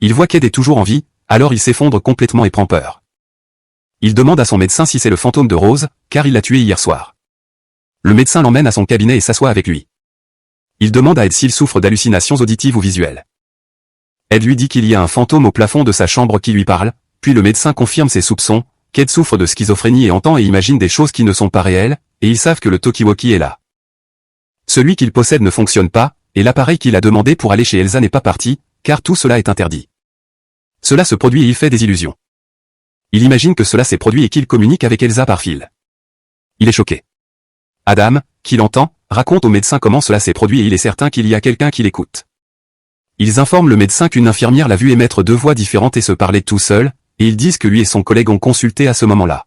Il voit qu'Ed est toujours en vie, alors il s'effondre complètement et prend peur. Il demande à son médecin si c'est le fantôme de Rose, car il l'a tué hier soir. Le médecin l'emmène à son cabinet et s'assoit avec lui. Il demande à Ed s'il souffre d'hallucinations auditives ou visuelles. Ed lui dit qu'il y a un fantôme au plafond de sa chambre qui lui parle, puis le médecin confirme ses soupçons, qu'Ed souffre de schizophrénie et entend et imagine des choses qui ne sont pas réelles, et ils savent que le talkie-walkie est là. Celui qu'il possède ne fonctionne pas, et l'appareil qu'il a demandé pour aller chez Elsa n'est pas parti, car tout cela est interdit. Cela se produit et il fait des illusions. Il imagine que cela s'est produit et qu'il communique avec Elsa par fil. Il est choqué. Adam, qui l'entend, raconte au médecin comment cela s'est produit et il est certain qu'il y a quelqu'un qui l'écoute. Ils informent le médecin qu'une infirmière l'a vu émettre deux voix différentes et se parler tout seul, et ils disent que lui et son collègue ont consulté à ce moment-là.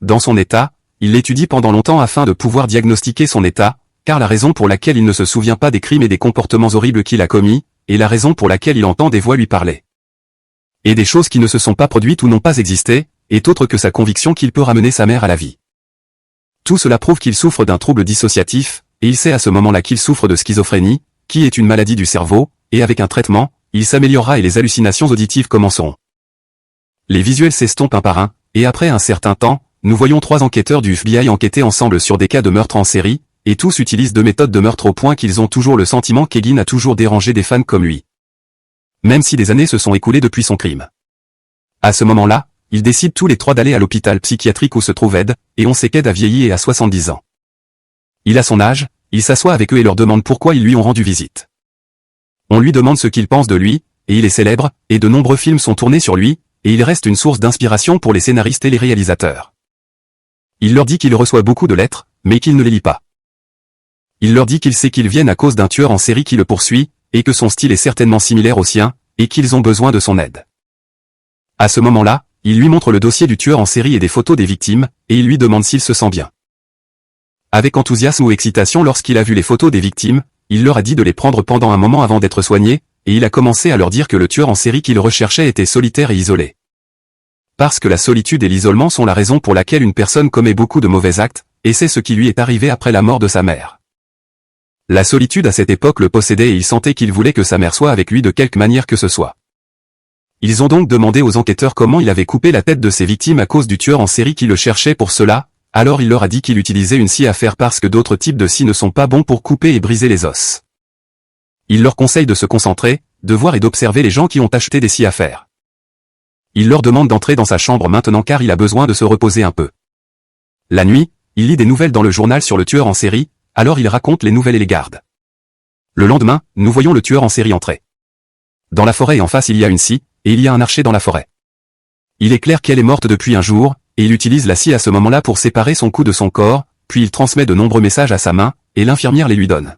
Dans son état, il l'étudie pendant longtemps afin de pouvoir diagnostiquer son état, car la raison pour laquelle il ne se souvient pas des crimes et des comportements horribles qu'il a commis, est la raison pour laquelle il entend des voix lui parler. Et des choses qui ne se sont pas produites ou n'ont pas existé, est autre que sa conviction qu'il peut ramener sa mère à la vie. Tout cela prouve qu'il souffre d'un trouble dissociatif, et il sait à ce moment-là qu'il souffre de schizophrénie, qui est une maladie du cerveau, et avec un traitement, il s'améliorera et les hallucinations auditives commenceront. Les visuels s'estompent un par un, et après un certain temps, nous voyons 3 enquêteurs du FBI enquêter ensemble sur des cas de meurtre en série, et tous utilisent 2 méthodes de meurtre au point qu'ils ont toujours le sentiment qu'Egan a toujours dérangé des fans comme lui. Même si des années se sont écoulées depuis son crime. À ce moment-là, ils décident tous les 3 d'aller à l'hôpital psychiatrique où se trouve Ed, et on sait qu'Ed a vieilli et a 70 ans. Il a son âge, il s'assoit avec eux et leur demande pourquoi ils lui ont rendu visite. On lui demande ce qu'il pense de lui, et il est célèbre, et de nombreux films sont tournés sur lui, et il reste une source d'inspiration pour les scénaristes et les réalisateurs. Il leur dit qu'il reçoit beaucoup de lettres, mais qu'il ne les lit pas. Il leur dit qu'il sait qu'ils viennent à cause d'un tueur en série qui le poursuit, et que son style est certainement similaire au sien, et qu'ils ont besoin de son aide. À ce moment-là, il lui montre le dossier du tueur en série et des photos des victimes, et il lui demande s'il se sent bien. Avec enthousiasme ou excitation lorsqu'il a vu les photos des victimes, il leur a dit de les prendre pendant un moment avant d'être soigné, et il a commencé à leur dire que le tueur en série qu'il recherchait était solitaire et isolé. Parce que la solitude et l'isolement sont la raison pour laquelle une personne commet beaucoup de mauvais actes, et c'est ce qui lui est arrivé après la mort de sa mère. La solitude à cette époque le possédait et il sentait qu'il voulait que sa mère soit avec lui de quelque manière que ce soit. Ils ont donc demandé aux enquêteurs comment il avait coupé la tête de ses victimes à cause du tueur en série qui le cherchait pour cela, alors il leur a dit qu'il utilisait une scie à faire parce que d'autres types de scies ne sont pas bons pour couper et briser les os. Il leur conseille de se concentrer, de voir et d'observer les gens qui ont acheté des scies à faire. Il leur demande d'entrer dans sa chambre maintenant car il a besoin de se reposer un peu. La nuit, il lit des nouvelles dans le journal sur le tueur en série, alors il raconte les nouvelles et les garde. Le lendemain, nous voyons le tueur en série entrer. Dans la forêt et en face il y a une scie, et il y a un archer dans la forêt. Il est clair qu'elle est morte depuis un jour, et il utilise la scie à ce moment-là pour séparer son cou de son corps, puis il transmet de nombreux messages à sa main, et l'infirmière les lui donne.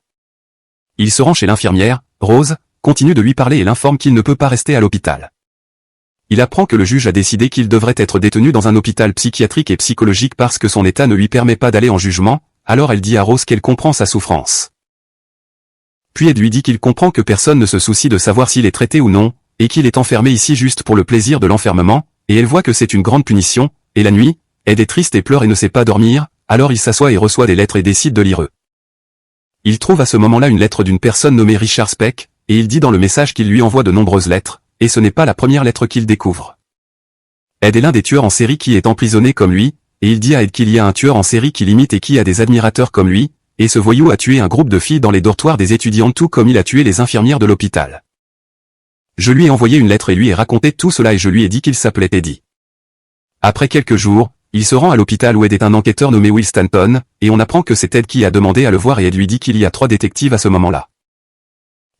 Il se rend chez l'infirmière, Rose, continue de lui parler et l'informe qu'il ne peut pas rester à l'hôpital. Il apprend que le juge a décidé qu'il devrait être détenu dans un hôpital psychiatrique et psychologique parce que son état ne lui permet pas d'aller en jugement, alors elle dit à Rose qu'elle comprend sa souffrance. Puis Ed lui dit qu'il comprend que personne ne se soucie de savoir s'il est traité ou non, et qu'il est enfermé ici juste pour le plaisir de l'enfermement, et elle voit que c'est une grande punition, et la nuit, Ed est triste et pleure et ne sait pas dormir, alors il s'assoit et reçoit des lettres et décide de lire eux. Il trouve à ce moment-là une lettre d'une personne nommée Richard Speck, et il dit dans le message qu'il lui envoie de nombreuses lettres, et ce n'est pas la première lettre qu'il découvre. Ed est l'un des tueurs en série qui est emprisonné comme lui, et il dit à Ed qu'il y a un tueur en série qui l'imite et qui a des admirateurs comme lui, et ce voyou a tué un groupe de filles dans les dortoirs des étudiantes tout comme il a tué les infirmières de l'hôpital. Je lui ai envoyé une lettre et lui ai raconté tout cela et je lui ai dit qu'il s'appelait Eddie. Après quelques jours, il se rend à l'hôpital où Ed est un enquêteur nommé Will Stanton, et on apprend que c'est Ed qui a demandé à le voir et Ed lui dit qu'il y a 3 détectives à ce moment-là.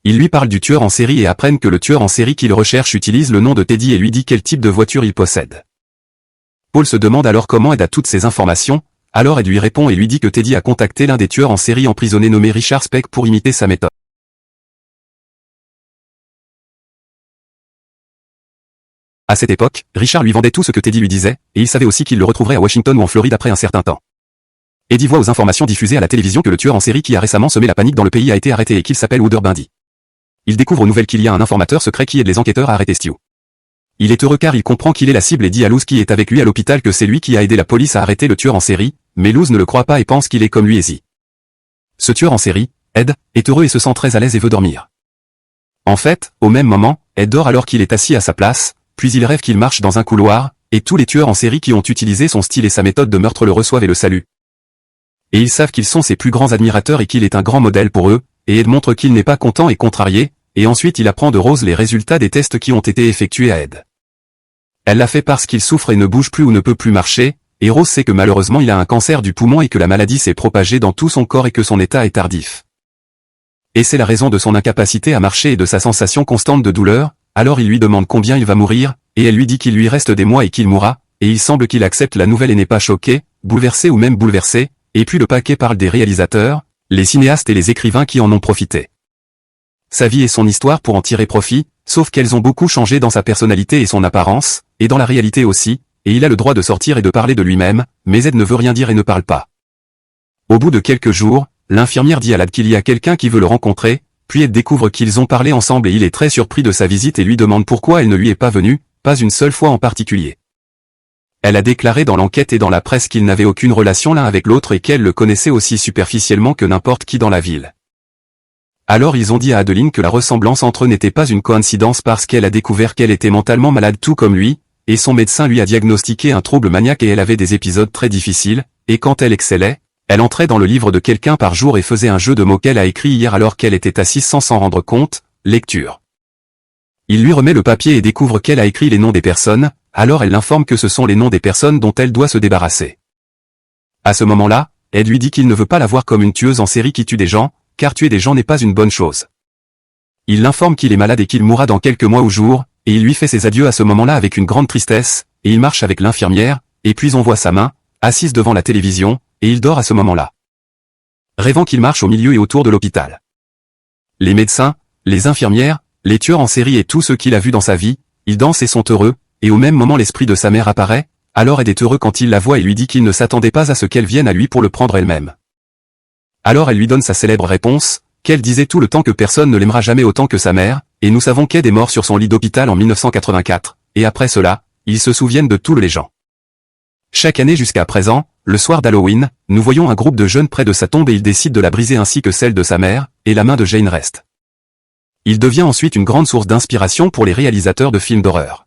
Il lui parle du tueur en série et apprennent que le tueur en série qu'il recherche utilise le nom de Teddy et lui dit quel type de voiture il possède. Paul se demande alors comment Ed a toutes ces informations, alors Ed lui répond et lui dit que Teddy a contacté l'un des tueurs en série emprisonné nommé Richard Speck pour imiter sa méthode. À cette époque, Richard lui vendait tout ce que Teddy lui disait, et il savait aussi qu'il le retrouverait à Washington ou en Floride après un certain temps. Eddie voit aux informations diffusées à la télévision que le tueur en série qui a récemment semé la panique dans le pays a été arrêté et qu'il s'appelle Wooder Bundy. Il découvre aux nouvelles qu'il y a un informateur secret qui aide les enquêteurs à arrêter Stu. Il est heureux car il comprend qu'il est la cible et dit à Luz qui est avec lui à l'hôpital que c'est lui qui a aidé la police à arrêter le tueur en série, mais Luz ne le croit pas et pense qu'il est comme lui et Zee. Ce tueur en série, Ed, est heureux et se sent très à l'aise et veut dormir. En fait, au même moment, Ed dort alors qu'il est assis à sa place, puis il rêve qu'il marche dans un couloir, et tous les tueurs en série qui ont utilisé son style et sa méthode de meurtre le reçoivent et le saluent. Et ils savent qu'ils sont ses plus grands admirateurs et qu'il est un grand modèle pour eux, et Ed montre qu'il n'est pas content et contrarié, et ensuite il apprend de Rose les résultats des tests qui ont été effectués à Ed. Elle l'a fait parce qu'il souffre et ne bouge plus ou ne peut plus marcher, et Rose sait que malheureusement il a un cancer du poumon et que la maladie s'est propagée dans tout son corps et que son état est tardif. Et c'est la raison de son incapacité à marcher et de sa sensation constante de douleur, alors il lui demande combien il va mourir, et elle lui dit qu'il lui reste des mois et qu'il mourra, et il semble qu'il accepte la nouvelle et n'est pas choqué, bouleversé ou même bouleversé, et puis le paquet parle des réalisateurs, les cinéastes et les écrivains qui en ont profité. Sa vie et son histoire pour en tirer profit, sauf qu'elles ont beaucoup changé dans sa personnalité et son apparence, et dans la réalité aussi, et il a le droit de sortir et de parler de lui-même, mais Ed ne veut rien dire et ne parle pas. Au bout de quelques jours, l'infirmière dit à Lad qu'il y a quelqu'un qui veut le rencontrer, puis Ed découvre qu'ils ont parlé ensemble et il est très surpris de sa visite et lui demande pourquoi elle ne lui est pas venue, pas une seule fois en particulier. Elle a déclaré dans l'enquête et dans la presse qu'ils n'avaient aucune relation l'un avec l'autre et qu'elle le connaissait aussi superficiellement que n'importe qui dans la ville. Alors ils ont dit à Adeline que la ressemblance entre eux n'était pas une coïncidence parce qu'elle a découvert qu'elle était mentalement malade tout comme lui, et son médecin lui a diagnostiqué un trouble maniaque et elle avait des épisodes très difficiles, et quand elle excellait, elle entrait dans le livre de quelqu'un par jour et faisait un jeu de mots qu'elle a écrit hier alors qu'elle était assise sans s'en rendre compte, lecture. Il lui remet le papier et découvre qu'elle a écrit les noms des personnes, alors elle l'informe que ce sont les noms des personnes dont elle doit se débarrasser. À ce moment-là, Ed lui dit qu'il ne veut pas la voir comme une tueuse en série qui tue des gens, car tuer des gens n'est pas une bonne chose. Il l'informe qu'il est malade et qu'il mourra dans quelques mois ou jours, et il lui fait ses adieux à ce moment-là avec une grande tristesse, et il marche avec l'infirmière, et puis on voit sa main, assise devant la télévision, et il dort à ce moment-là. Rêvant qu'il marche au milieu et autour de l'hôpital. Les médecins, les infirmières, les tueurs en série et tous ceux qu'il a vus dans sa vie, ils dansent et sont heureux, et au même moment l'esprit de sa mère apparaît, alors Ed est heureux quand il la voit et lui dit qu'il ne s'attendait pas à ce qu'elle vienne à lui pour le prendre elle-même. Alors elle lui donne sa célèbre réponse, qu'elle disait tout le temps que personne ne l'aimera jamais autant que sa mère, et nous savons qu'Ed est mort sur son lit d'hôpital en 1984, et après cela, ils se souviennent de tous les gens. Chaque année jusqu'à présent, le soir d'Halloween, nous voyons un groupe de jeunes près de sa tombe et ils décident de la briser ainsi que celle de sa mère, et la main de Jane reste. Il devient ensuite une grande source d'inspiration pour les réalisateurs de films d'horreur.